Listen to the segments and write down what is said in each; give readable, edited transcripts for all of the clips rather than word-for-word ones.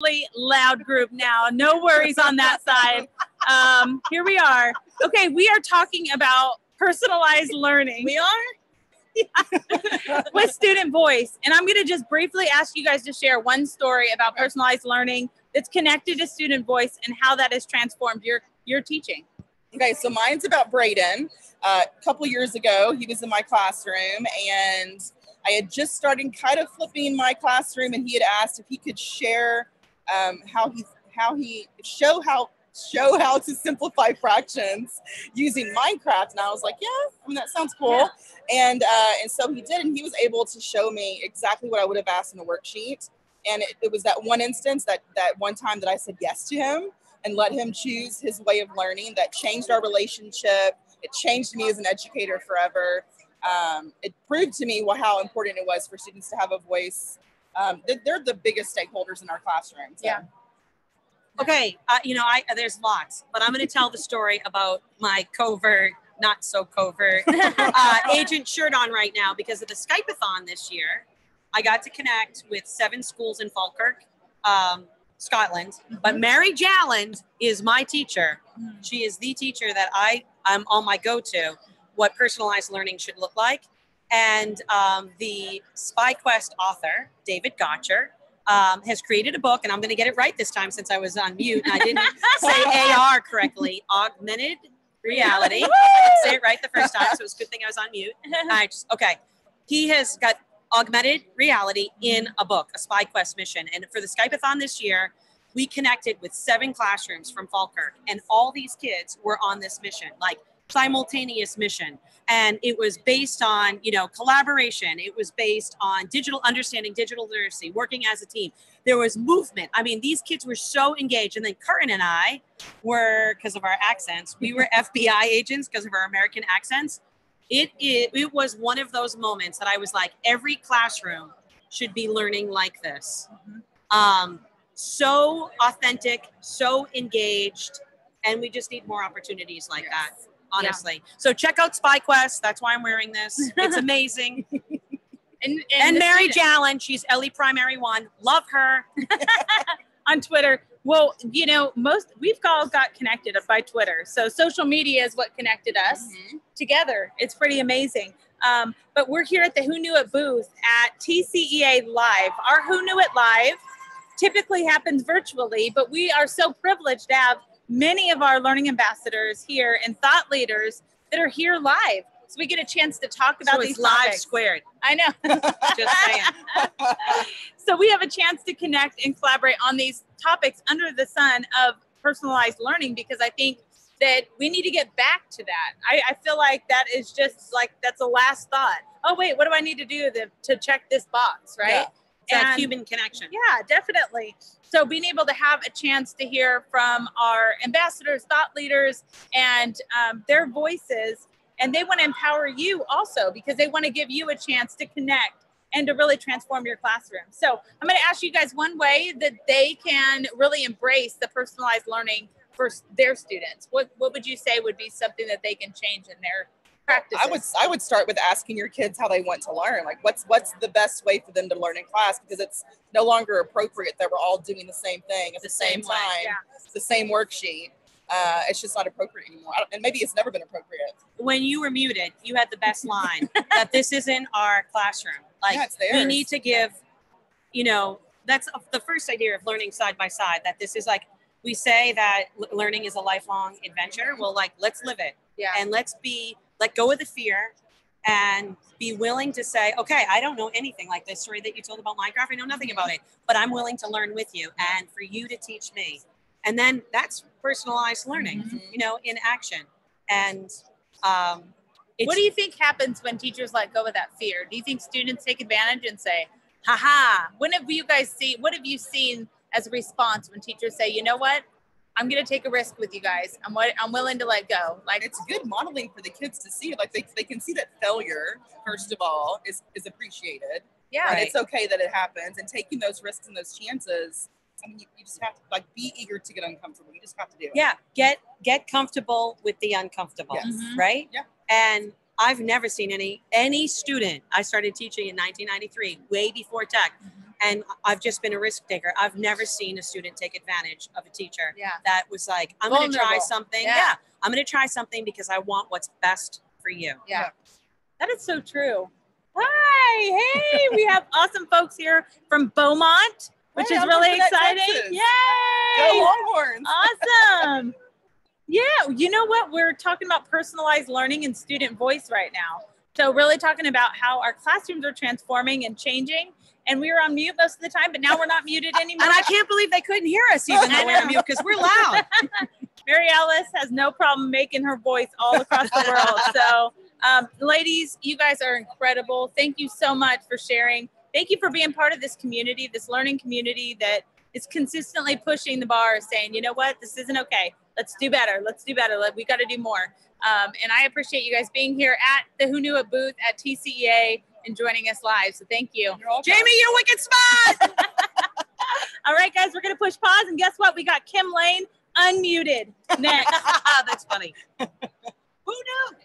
really loud group now. No worries on that side. Here we are. Okay, we are talking about personalized learning. We are? Yeah. With student voice. And I'm going to just briefly ask you guys to share one story about personalized learning that's connected to student voice and how that has transformed your teaching. Okay, so mine's about Braden. A couple years ago, he was in my classroom, and I had just started kind of flipping my classroom, and he had asked if he could share how he show how to simplify fractions using Minecraft. And I was like, yeah, I mean, that sounds cool. Yeah. And so he did, and he was able to show me exactly what I would have asked in the worksheet. And it was that one instance, that one time that I said yes to him and let him choose his way of learning, that changed our relationship. It changed me as an educator forever. It proved to me how important it was for students to have a voice. They're the biggest stakeholders in our classroom. So. Yeah. Okay, there's lots, but I'm going to tell the story about my covert, not so covert agent shirt on right now because of the Skype-a-thon this year. I got to connect with 7 schools in Falkirk, Scotland, but Mary Jalland is my teacher. She is the teacher that I'm on my go-to, what personalized learning should look like. And the SpyQuest author, David Gotcher, has created a book, and I'm going to get it right this time since I was on mute and I didn't say AR correctly, augmented reality. I didn't say it right the first time, so it was a good thing I was on mute. Okay. He has got augmented reality in a book, a SpyQuest mission. And for the Skype-a-thon this year, we connected with 7 classrooms from Falkirk, and all these kids were on this mission, like simultaneous mission. And it was based on, collaboration. It was based on understanding digital literacy, working as a team. There was movement. I mean, these kids were so engaged. And then Curtin and I were, because of our accents, we were FBI agents because of our American accents. It was one of those moments that I was like, every classroom should be learning like this. So authentic, so engaged, and we just need more opportunities like that. Honestly. Yeah. So check out SpyQuest. That's why I'm wearing this. It's amazing. and Mary Jalland, she's Ellie Primary 1. Love her. On Twitter. Well, we've all got connected by Twitter. So social media is what connected us together. It's pretty amazing. But we're here at the Hoonuit booth at TCEA Live. Our Hoonuit Live typically happens virtually, but we are so privileged to have many of our learning ambassadors here and thought leaders that are here live. So we get a chance to talk about these live topics. Squared. I know. Just saying. So we have a chance to connect and collaborate on these topics under the sun of personalized learning, because I think that we need to get back to that. I feel like that is just like, that's a last thought. Oh, wait, what do I need to do to check this box, right? Yeah. That human connection. Yeah, definitely. So being able to have a chance to hear from our ambassadors, thought leaders, and their voices, and they want to empower you also because they want to give you a chance to connect and to really transform your classroom. So I'm going to ask you guys one way that they can really embrace the personalized learning for their students. What would you say would be something that they can change in their practices? I would start with asking your kids how they want to learn. Like what's the best way for them to learn in class, because it's no longer appropriate that we're all doing the same thing at the same time. Yeah. It's the same worksheet. It's just not appropriate anymore. And maybe it's never been appropriate. When you were muted, you had the best line that this isn't our classroom. Like, yeah, it's theirs. We need to give, that's the first idea of learning side by side, that this is like, we say that learning is a lifelong adventure. Well, like, let's live it. Yeah. And let go of the fear and be willing to say, okay, I don't know anything, like this story that you told about Minecraft. I know nothing about it, but I'm willing to learn with you and for you to teach me. And then that's personalized learning, in action. And what do you think happens when teachers let go of that fear? Do you think students take advantage and say, haha, what have you seen as a response when teachers say, you know what? I'm going to take a risk with you guys. I'm willing to let go. Like, it's good modeling for the kids to see. Like they can see that failure, first of all, is appreciated. Yeah. And it's okay that it happens, and taking those risks and those chances. I mean, you just have to be eager to get uncomfortable. You just have to do it. Yeah. Get comfortable with the uncomfortable. Yes. Right. Yeah. And I've never seen any student. I started teaching in 1993, way before tech. And I've just been a risk taker. I've never seen a student take advantage of a teacher that was like, I'm going to try something. Yeah. I'm going to try something because I want what's best for you. Yeah. That is so true. Hi. Hey, we have awesome folks here from Beaumont, which is really exciting. Texas. Yay. Go Longhorns. Awesome. Yeah. You know what? We're talking about personalized learning and student voice right now. So really talking about how our classrooms are transforming and changing. And we were on mute most of the time, but now we're not muted anymore. And I can't believe they couldn't hear us even though we're on mute because we're loud. Mary Alice has no problem making her voice all across the world. So ladies, you guys are incredible. Thank you so much for sharing. Thank you for being part of this community, this learning community that is consistently pushing the bar, saying, you know what, this isn't okay. Let's do better. Let's do better. We got to do more. And I appreciate you guys being here at the Hoonuit booth at TCEA and joining us live. So thank you. Jamie, you wicked spot. All right, guys, we're going to push pause. And guess what? We got Kim Lane unmuted next. That's funny. Who knew?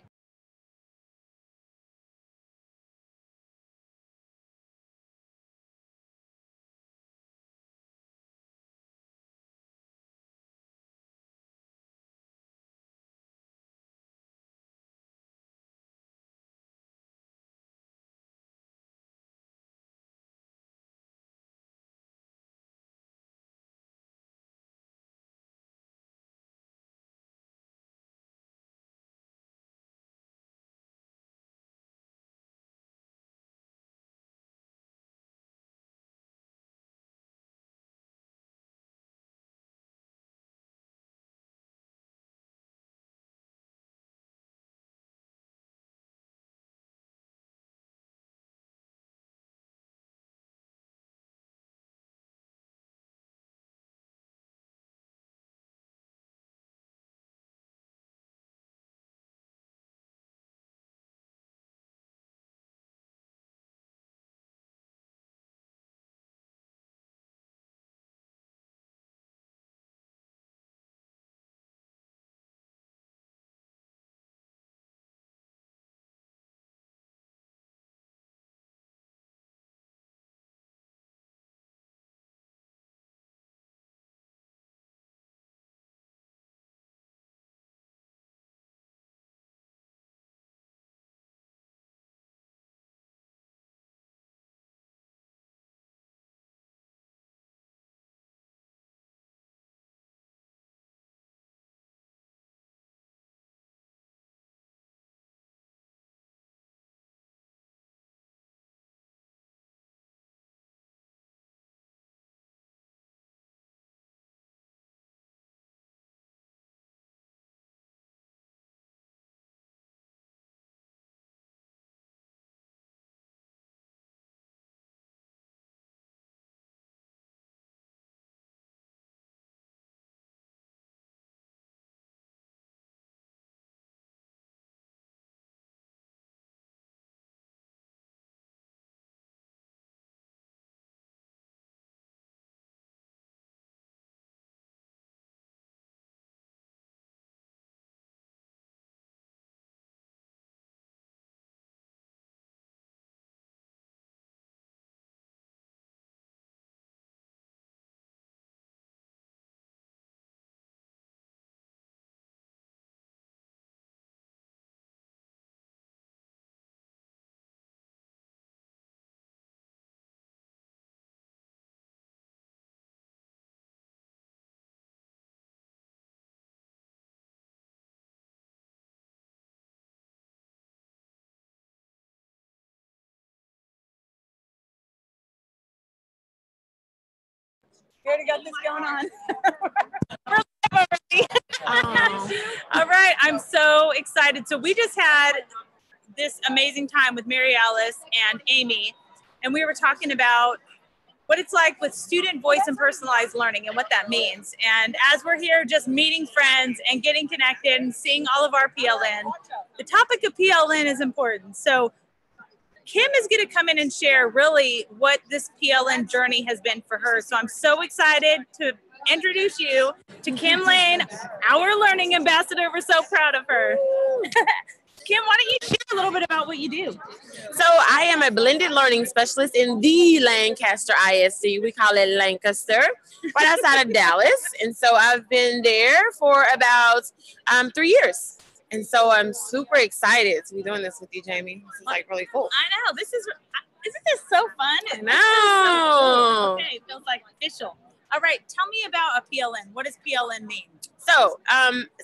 We already got this going on. All right, I'm so excited. So we just had this amazing time with Mary Alice and Amy, and we were talking about what it's like with student voice and personalized learning and what that means. And as we're here just meeting friends and getting connected and seeing all of our PLN, the topic of PLN is important. So Kim is going to come in and share really what this PLN journey has been for her. So I'm so excited to introduce you to Kim Lane, our learning ambassador. We're so proud of her. Kim, why don't you share a little bit about what you do? So I am a blended learning specialist in the Lancaster ISD. We call it Lancaster, right outside of Dallas. And so I've been there for about 3 years. And so I'm super excited to be doing this with you, Jamie. This is like really cool. I know. Isn't this so fun? I know. So cool. Okay, it feels like official. All right, tell me about a PLN. What does PLN mean? So,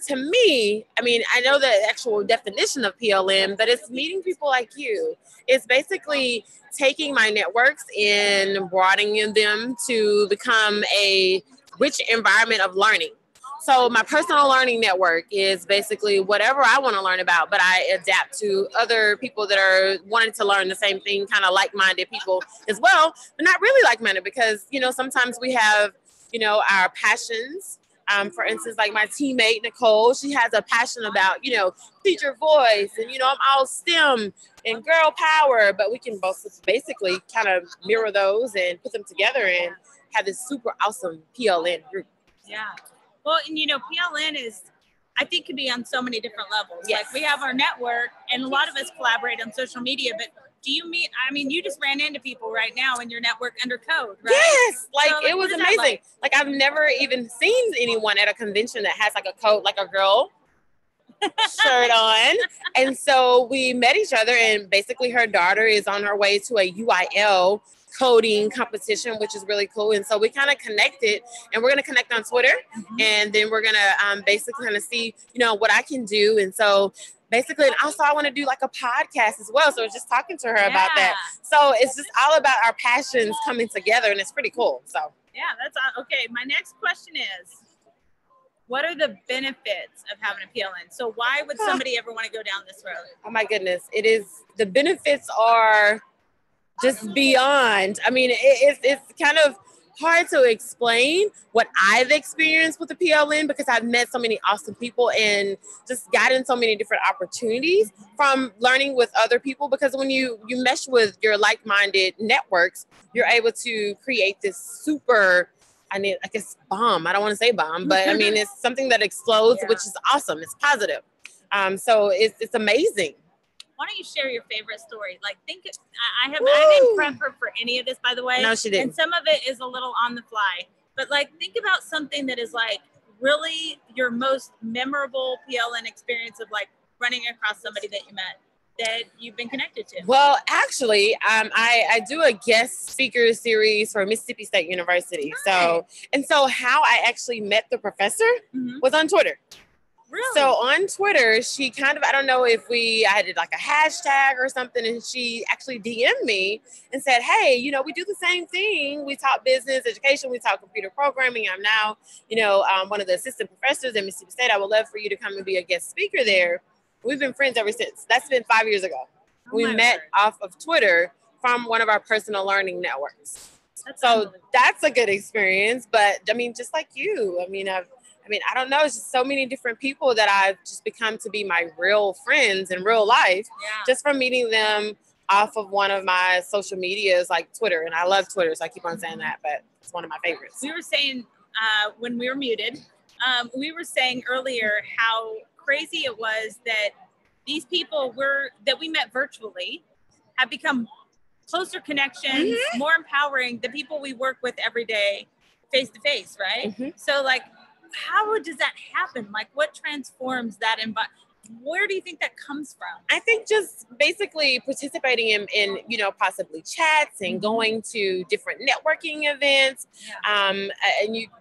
to me, I mean, I know the actual definition of PLM, but it's meeting people like you. It's basically taking my networks and broadening them to become a rich environment of learning. So my personal learning network is basically whatever I want to learn about, but I adapt to other people that are wanting to learn the same thing, kind of like-minded people as well, but not really like-minded because, you know, sometimes we have, you know, our passions. For instance, like my teammate, Nicole, she has a passion about, you know, teacher voice and, you know, I'm all STEM and girl power, but we can both basically kind of mirror those and put them together and have this super awesome PLN group. Yeah. Well, and you know, PLN is, I think, can be on so many different levels. Yes. Like we have our network and a lot of us collaborate on social media, but do you meet, I mean, you just ran into people right now in your network under code, right? Yes, like, So, it was amazing. Like I've never even seen anyone at a convention that has like a coat, like a girl shirt on. And so we met each other and basically her daughter is on her way to a UIL coding competition, which is really cool. And so we kind of connected and we're going to connect on Twitter and then we're going to basically kind of see, you know, what I can do. And so basically, and also I want to do like a podcast as well. So I was just talking to her about that. So it's just all about our passions coming together and it's pretty cool. So yeah, that's okay. My next question is, what are the benefits of having a PLN? So why would somebody ever want to go down this road? Oh my goodness. It is, the benefits are just beyond. I mean, it's kind of hard to explain what I've experienced with the PLN because I've met so many awesome people and just gotten so many different opportunities from learning with other people, because when you mesh with your like-minded networks, you're able to create this super, I guess bomb. I don't want to say bomb, but I mean, it's something that explodes, which is awesome. It's positive. So it's amazing. Why don't you share your favorite story? Like, I didn't prep her for any of this, by the way. No, she didn't. And some of it is a little on the fly. But like, think about something that is like really your most memorable PLN experience of like running across somebody that you met that you've been connected to. Well, actually, I do a guest speaker series for Mississippi State University. Nice. So how I actually met the professor was on Twitter. Really? So on Twitter, she kind of, I don't know if I did like a hashtag or something, and she actually DM'd me and said, hey, you know, we do the same thing. We taught business education, we taught computer programming. I'm now, you know, one of the assistant professors at Mississippi State. I would love for you to come and be a guest speaker there. We've been friends ever since. That's been 5 years ago. We met off of Twitter from one of our personal learning networks. So that's a good experience. But I mean, just like you, I don't know. It's just so many different people that I've just become to be my real friends in real life, just from meeting them off of one of my social medias like Twitter. And I love Twitter, so I keep on saying that, but it's one of my favorites. We were saying when we were muted, we were saying earlier how crazy it was that these people that we met virtually have become closer connections, more empowering, the people we work with every day face to face, right? So like, how does that happen? Like, what transforms that environment? Where do you think that comes from? I think just basically participating in you know, possibly chats and going to different networking events. And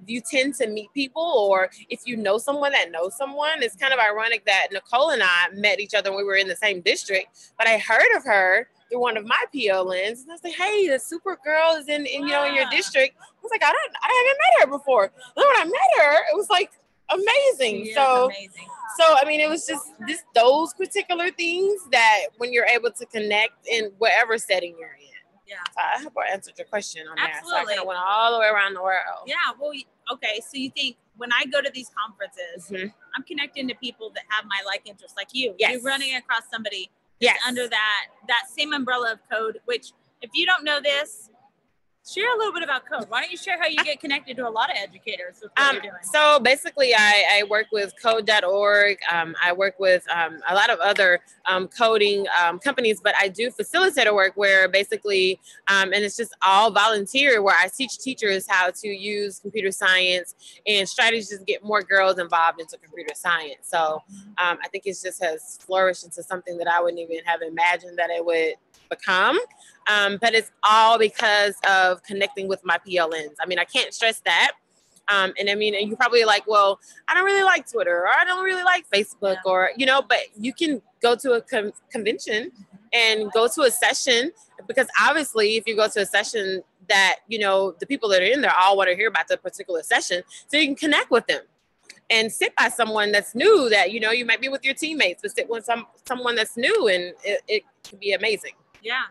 you tend to meet people, or if you know someone that knows someone. It's kind of ironic that Nicole and I met each other when we were in the same district, but I heard of her through one of my PLNs, and I was like, hey, the super girl is in you know, in your district. I was like, I haven't met her before. And then when I met her, it was like amazing. So I mean, it was just those particular things that when you're able to connect in whatever setting you're in. Yeah. So I hope I answered your question on that. Absolutely. So I kind of went all the way around the world. Yeah. Well, okay. So you think when I go to these conferences, I'm connecting to people that have my like interests, like you. Yes. You're running across somebody under that same umbrella of code, which if you don't know this, Share a little bit about Code. Why don't you share how you get connected to a lot of educators with what you're doing? So basically, I work with code.org. I work with a lot of other coding companies, but I do facilitator work where basically, and it's just all volunteer, where I teach teachers how to use computer science and strategies to get more girls involved into computer science. So I think it just has flourished into something that I wouldn't even have imagined that it would become. But it's all because of connecting with my PLNs. I mean, I can't stress that. And I mean, and you're probably like, well, I don't really like Twitter, or I don't really like Facebook, or, you know, but you can go to a convention and go to a session, because obviously if you go to a session that, you know, the people that are in there all want to hear about the particular session, so you can connect with them. And sit by someone that's new, that, you know, you might be with your teammates, but sit with someone that's new, and it can be amazing. Yeah,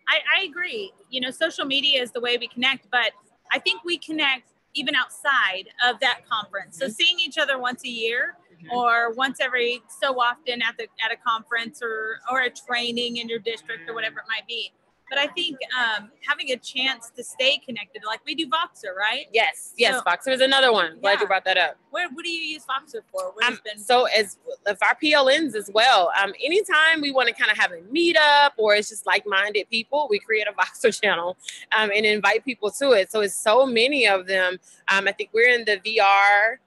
I agree. You know, social media is the way we connect, but I think we connect even outside of that conference. So seeing each other once a year or once every so often at a conference or a training in your district or whatever it might be. But I think having a chance to stay connected, like we do Voxer, right? Yes, so, Voxer is another one. Glad you brought that up. What do you use Voxer for? So as if our PLNs as well, anytime we want to kind of have a meetup or it's just like-minded people, we create a Voxer channel and invite people to it. So it's so many of them. I think we're in the VR,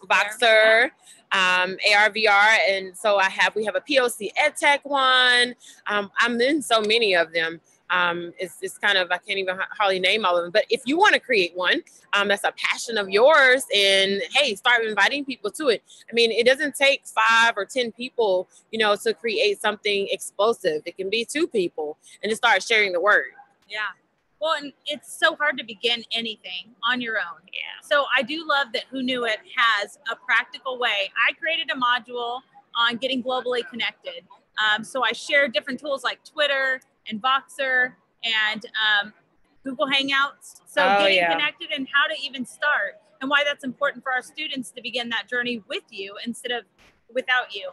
Voxer, AR, VR, and so we have a POC EdTech one. I'm in so many of them. It's kind of, I can't even hardly name all of them, but if you want to create one, that's a passion of yours, and hey, start inviting people to it. I mean, it doesn't take 5 or 10 people, you know, to create something explosive. It can be 2 people and just start sharing the word. Yeah. Well, and it's so hard to begin anything on your own. Yeah. So I do love that Hoonuit has a practical way. I created a module on getting globally connected. So I share different tools like Twitter and Voxer and Google Hangouts. So getting connected and how to even start, and why that's important for our students to begin that journey with you instead of without you.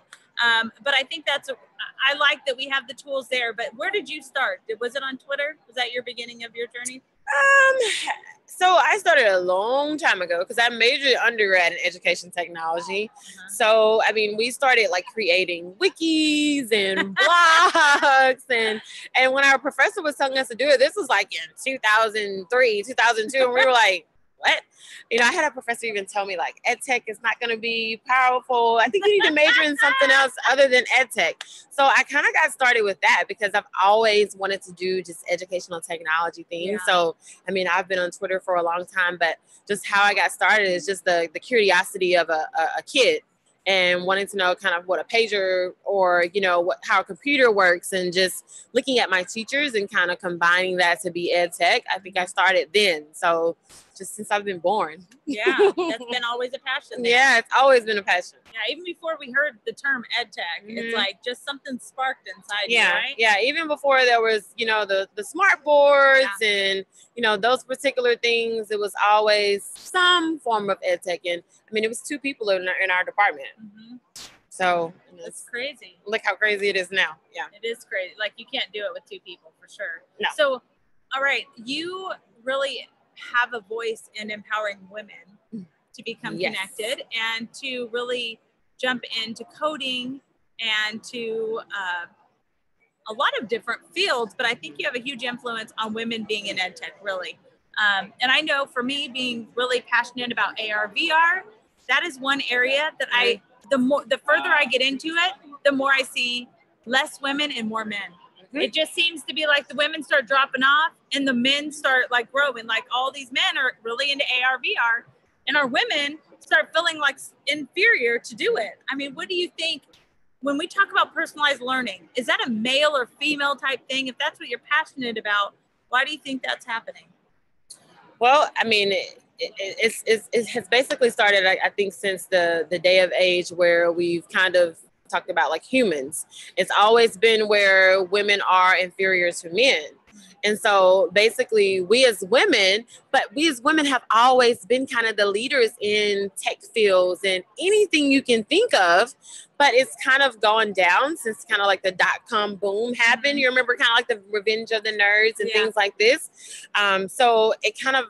But I think I like that we have the tools there. But where did you start? Was it on Twitter? Was that your beginning of your journey? So I started a long time ago because I majored undergrad in education technology. So, I mean, we started like creating wikis and blogs and when our professor was telling us to do it, this was like in 2003, 2002, and we were like, what? You know, I had a professor even tell me like EdTech is not going to be powerful. I think you need to major in something else other than EdTech. So I kind of got started with that because I've always wanted to do just educational technology things. Yeah. So, I mean, I've been on Twitter for a long time, but just how I got started is just the curiosity of a kid and wanting to know kind of what a pager or, you know, how a computer works, and just looking at my teachers and kind of combining that to be EdTech. I think I started then. So just since I've been born. Yeah, that's been always a passion there. Yeah, it's always been a passion. Yeah, even before we heard the term EdTech, it's like just something sparked inside you, right? Yeah, even before there was, you know, the smart boards and, you know, those particular things, it was always some form of EdTech. And I mean, it was 2 people in our department. So it's crazy. Look how crazy it is now. Yeah, it is crazy. Like you can't do it with 2 people for sure. No. So, all right, you really have a voice in empowering women to become connected and to really jump into coding and to a lot of different fields, but I think you have a huge influence on women being in EdTech, really. And I know for me, being really passionate about AR, VR, that is one area that the further I get into it, the more I see less women and more men. It just seems to be like the women start dropping off and the men start like growing. Like all these men are really into AR, VR, and our women start feeling like inferior to do it. I mean, what do you think when we talk about personalized learning? Is that a male or female type thing? If that's what you're passionate about, why do you think that's happening? Well, I mean, it has basically started, I think, since the day of age where we've kind of talked about like humans. It's always been where women are inferior to men. And so basically we as women have always been kind of the leaders in tech fields and anything you can think of, but it's kind of gone down since kind of like the .com boom happened. You remember kind of like the Revenge of the Nerds and things like this. So it kind of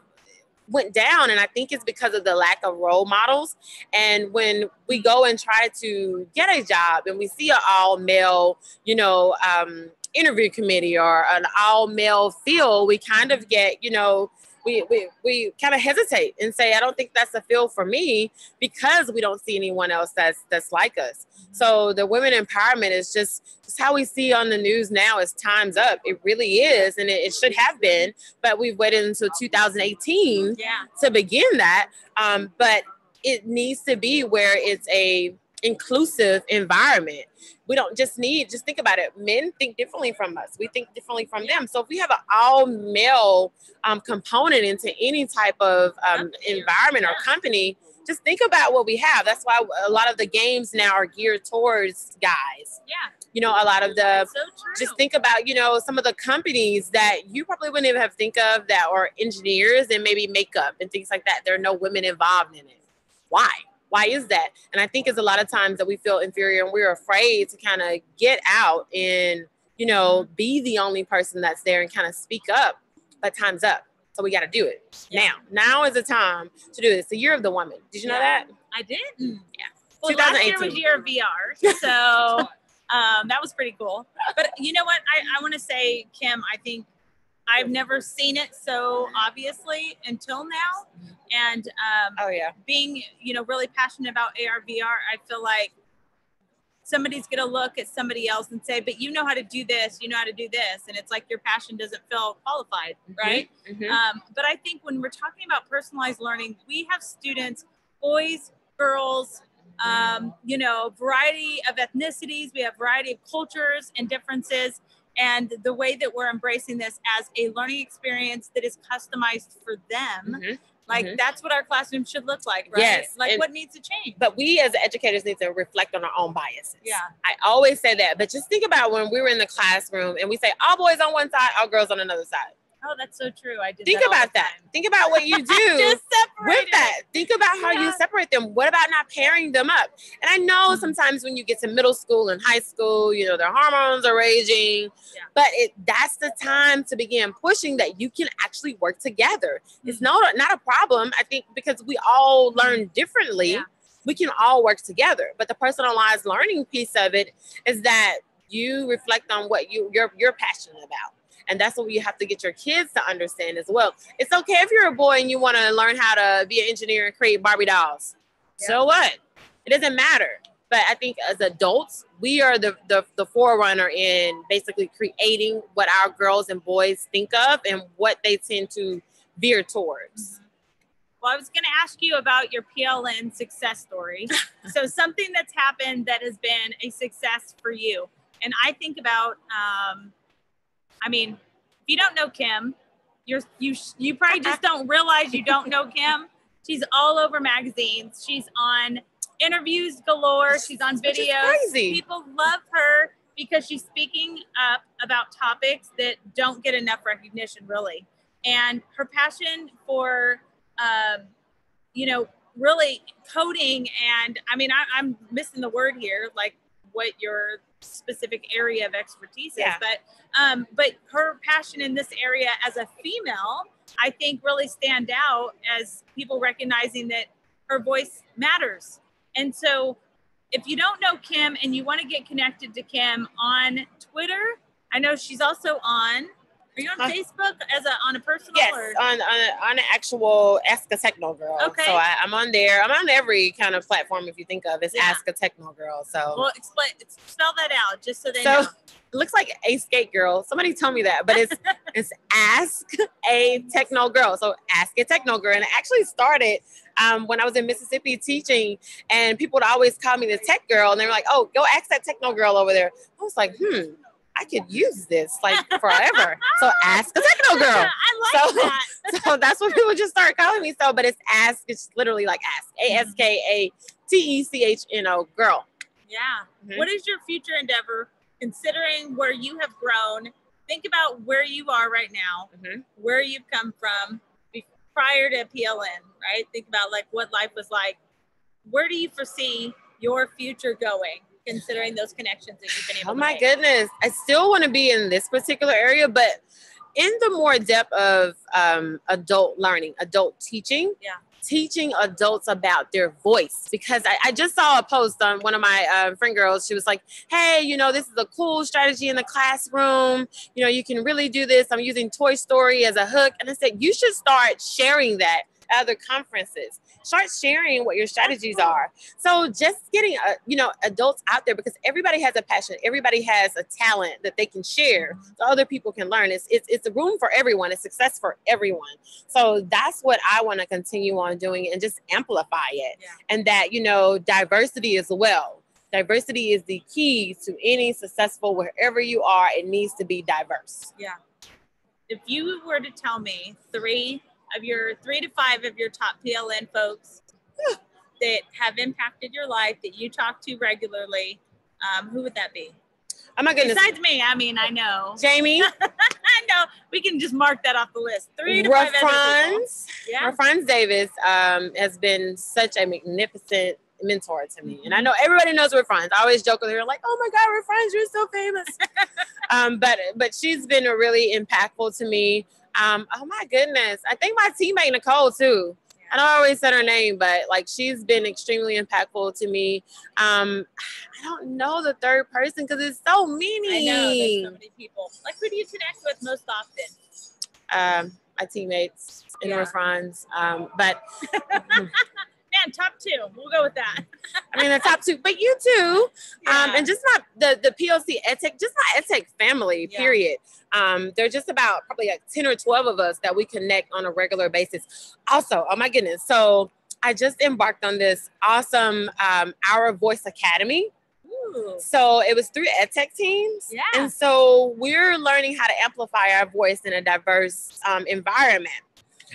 went down, and I think it's because of the lack of role models. And when we go and try to get a job and we see an all male, interview committee or an all male field, we kind of get, we kind of hesitate and say, I don't think that's a field for me, because we don't see anyone else that's like us. So the women empowerment is just how we see on the news now is time's up. It really is. And it should have been, but we've waited until 2018 to begin that. But it needs to be where it's a inclusive environment. We don't just think about it. Men think differently from us. We think differently from them. So if we have an all male component into any type of environment or company, just think about what we have. That's why a lot of the games now are geared towards guys. Yeah. A lot of the, just think about, some of the companies that you probably wouldn't even have think of that are engineers and maybe makeup and things like that. There are no women involved in it. Why? Why is that? And I think it's a lot of times that we feel inferior and we're afraid to kind of get out and, be the only person that's there and kind of speak up, but time's up. So we got to do it now. Now is the time to do it. It's the year of the woman. Did you know that? I did. Yeah. Well, last year was year of VR. So that was pretty cool. But you know what? I want to say, Kim, I think I've never seen it so obviously until now. And being, really passionate about AR, VR, I feel like somebody's going to look at somebody else and say, but you know how to do this, you know how to do this. And it's like your passion doesn't feel qualified, right? Mm-hmm. But I think when we're talking about personalized learning, we have students, boys, girls, variety of ethnicities, we have variety of cultures and differences. And the way that we're embracing this as a learning experience that is customized for them, that's what our classroom should look like, right? Yes. Like what needs to change. But we as educators need to reflect on our own biases. Yeah. I always say that, but just think about when we were in the classroom and we say all boys on one side, all girls on another side. Oh, that's so true. I did. Think about that. Think about what you do with that. Think about how you separate them. What about not pairing them up? And I know sometimes when you get to middle school and high school, their hormones are raging, but that's the time to begin pushing that you can actually work together. It's not a problem. I think because we all learn differently, we can all work together. But the personalized learning piece of it is that you reflect on what you're passionate about. And that's what you have to get your kids to understand as well. It's okay if you're a boy and you want to learn how to be an engineer and create Barbie dolls. Yeah. So what? It doesn't matter. But I think as adults, we are the forerunner in basically creating what our girls and boys think of and what they tend to veer towards. Mm-hmm. Well, I was going to ask you about your PLN success story. So something that's happened that has been a success for you. And I think about... if you don't know Kim, you probably just don't realize you don't know Kim. She's all over magazines. She's on interviews galore. She's on videos. People love her because she's speaking up about topics that don't get enough recognition, really. And her passion for, really coding and, I'm missing the word here, like what your specific area of expertise is, but her passion in this area as a female, I think really stand out as people recognizing that her voice matters. And so if you don't know Kim and you want to get connected to Kim on Twitter, I know she's also on, are you on Facebook on a personal? Yes, or? on an actual Ask a Techno Girl. Okay. So I'm on there. I'm on every kind of platform if you think of it's Ask a Techno Girl. So well, spell that out just so they know. It looks like a skate girl. Somebody told me that, but it's Ask a Techno Girl. So Ask a Techno Girl. And it actually started when I was in Mississippi teaching, and people would always call me the tech girl, and they were like, "Oh, go ask that techno girl over there." I was like, I could use this like forever. So Ask a Techno Girl. I like that. So that's what people just start calling me. So, but it's Ask. It's literally like Ask. ASKATECHNO Girl. Yeah. Mm-hmm. What is your future endeavor, considering where you have grown, think about where you are right now, where you've come from prior to PLN, right? Think about like what life was like. Where do you foresee your future going, considering those connections that you've been able to make? Goodness. I still want to be in this particular area, but in the more depth of adult learning, adult teaching, teaching adults about their voice. Because I just saw a post on one of my friend girls. She was like, hey, you know, this is a cool strategy in the classroom. You know, you can really do this. I'm using Toy Story as a hook. And I said, you should start sharing that at other conferences. Start sharing what your strategies are. So just getting, you know, adults out there, because everybody has a passion. Everybody has a talent that they can share so other people can learn. It's a room for everyone. It's success for everyone. So that's what I want to continue on doing and just amplify it. And that, you know, diversity as well. Diversity is the key to any successful, wherever you are, it needs to be diverse. Yeah. If you were to tell me 3 to 5 of your top PLN folks that have impacted your life that you talk to regularly, who would that be? Oh my goodness. Besides me, I mean, I know. Jamie. I know. We can just mark that off the list. 3 to 5 other people. Franz Davis has been such a magnificent mentor to me. And I know everybody knows we're friends. I always joke with her like, oh my God, we're friends. You're so famous. But she's been really impactful to me. Oh my goodness. I think my teammate Nicole too. I don't always say her name, but like she's been extremely impactful to me. I don't know the third person because it's so many. I know, there's so many people. Like, who do you connect with most often? My teammates and we're friends. But man, top 2. We'll go with that. I mean, the top 2, but you too. And just not the PLC EdTech, just my EdTech family, period. There's just about probably like 10 or 12 of us that we connect on a regular basis. Also, oh my goodness. So I just embarked on this awesome Our Voice Academy. Ooh. So it was through EdTech teams. Yeah. And so we're learning how to amplify our voice in a diverse environment.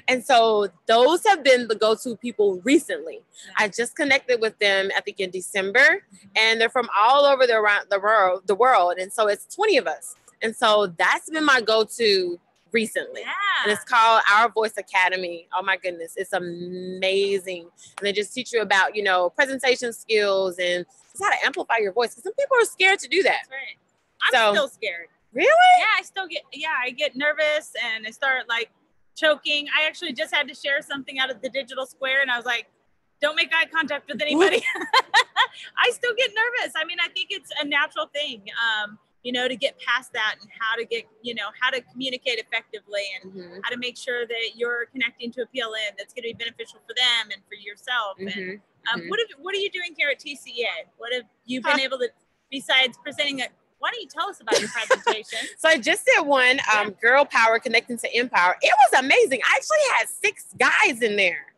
And so those have been the go-to people recently. I just connected with them, I think in December, and they're from all over the world. And so it's 20 of us. And so that's been my go-to recently. Yeah. And it's called Our Voice Academy. Oh my goodness. It's amazing. And they just teach you about, you know, presentation skills and just how to amplify your voice. Because some people are scared to do that. That's right. I'm still scared. Really? Yeah, I get nervous and I start like choking. I actually just had to share something out of the digital square and I was like, don't make eye contact with anybody. I still get nervous. I mean, I think it's a natural thing, you know, to get past that and how to get, you know, how to communicate effectively and how to make sure that you're connecting to a PLN that's going to be beneficial for them and for yourself. And what are you doing here at TCEA? What have you been able to, besides presenting a, why don't you tell us about your presentation? So I just did one, Girl Power Connecting to Empower. It was amazing. I actually had 6 guys in there.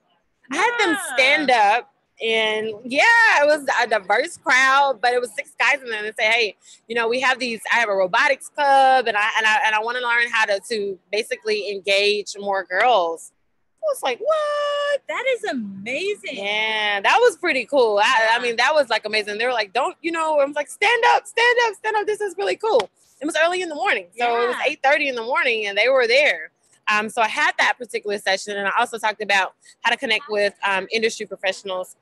I had them stand up and it was a diverse crowd, but it was 6 guys in there and say, hey, you know, we have I have a robotics club and I want to learn how to basically engage more girls. I was like, what? That is amazing. Yeah, that was pretty cool. I mean, that was like amazing. They were like, don't, you know, I was like, stand up. This is really cool. It was early in the morning. So it was 8:30 in the morning and they were there. So I had that particular session. And I also talked about how to connect with industry professionals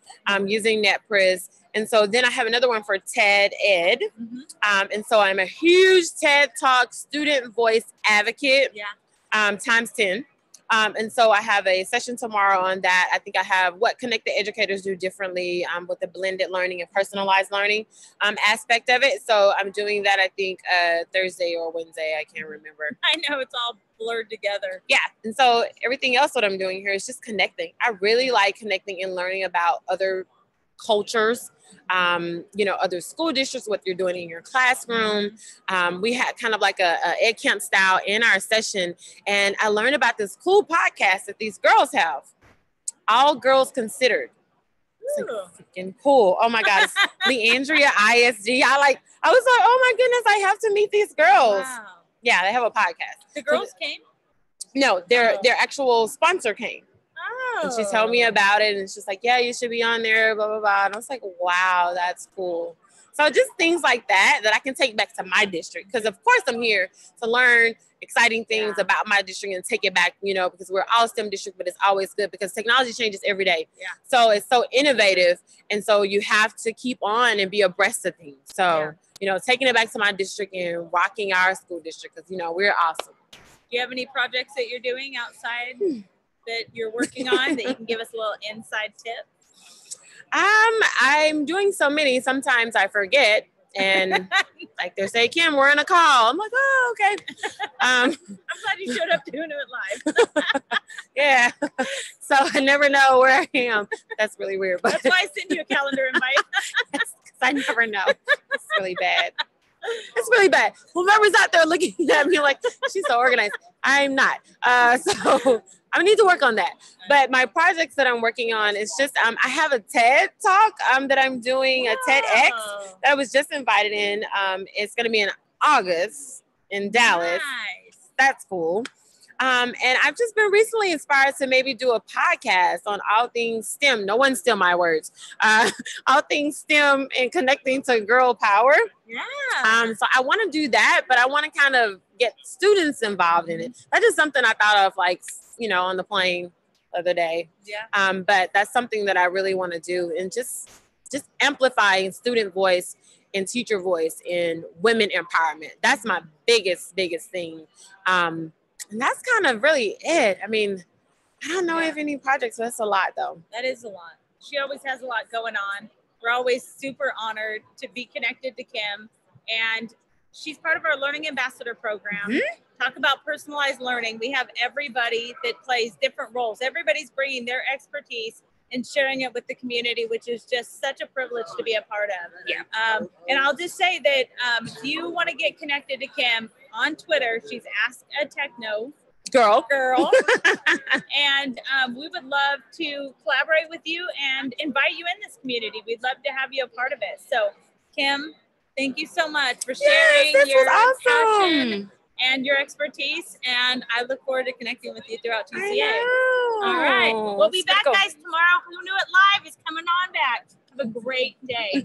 using NetPriz. And so then I have another one for TED Ed. And so I'm a huge TED Talk student voice advocate times 10. And so I have a session tomorrow on that. I think I have what connected educators do differently with the blended learning and personalized learning aspect of it. So I'm doing that, I think, Thursday or Wednesday. I can't remember. I know, it's all blurred together. Yeah. And so everything else what I'm doing here is just connecting. I really like connecting and learning about other cultures, you know, other school districts, what you're doing in your classroom. We had kind of like a ed camp style in our session. And I learned about this cool podcast that these girls have, All Girls Considered. It's like freaking cool. Oh my God. It's Leandria ISG. I was like, oh my goodness, I have to meet these girls. Wow. Yeah, they have a podcast. The girls came? No, their actual sponsor came. And she told me about it and it's just like, yeah, you should be on there, blah, blah, blah. And I was like, wow, that's cool. So just things like that I can take back to my district. Because of course I'm here to learn exciting things about my district and take it back, you know, because we're all STEM district, but it's always good because technology changes every day. Yeah. So it's so innovative. And so you have to keep on and be abreast of things. So, you know, taking it back to my district and rocking our school district because, you know, we're awesome. Do you have any projects that you're doing outside that you're working on that you can give us a little inside tip? I'm doing so many. Sometimes I forget. And like they say, Kim, we're on a call. I'm like, oh, okay. I'm glad you showed up to HoonuitLIVE. Yeah. So I never know where I am. That's really weird. But that's why I sent you a calendar invite. Because I never know. It's really bad. It's really bad. Whoever's out there looking at me like, she's so organized. I'm not. So I need to work on that. But my projects that I'm working on is just, I have a TED talk that I'm doing, a TEDx that I was just invited in. It's going to be in August in Dallas. Nice. That's cool. And I've just been recently inspired to maybe do a podcast on all things STEM. No one steal my words. All things STEM and connecting to girl power. Yeah. So I want to do that, but I want to kind of get students involved in it. That's just something I thought of, like, you know, on the plane the other day. Yeah. But that's something that I really want to do, and just amplifying student voice and teacher voice and women empowerment. That's my biggest thing. And that's kind of really it. I mean, I don't know if any projects, but that's a lot though. That is a lot. She always has a lot going on. We're always super honored to be connected to Kim, and she's part of our Learning Ambassador program. Talk about personalized learning. We have everybody that plays different roles. Everybody's bringing their expertise and sharing it with the community, which is just such a privilege to be a part of. Yeah. And I'll just say that if you want to get connected to Kim on Twitter, she's Ask a Techno Girl. And we would love to collaborate with you and invite you in this community. We'd love to have you a part of it. So, Kim, thank you so much for sharing your passion and your expertise. And I look forward to connecting with you throughout TCEA. All right. We'll be back, guys, tomorrow. HoonuitLIVE is coming on back. Have a great day.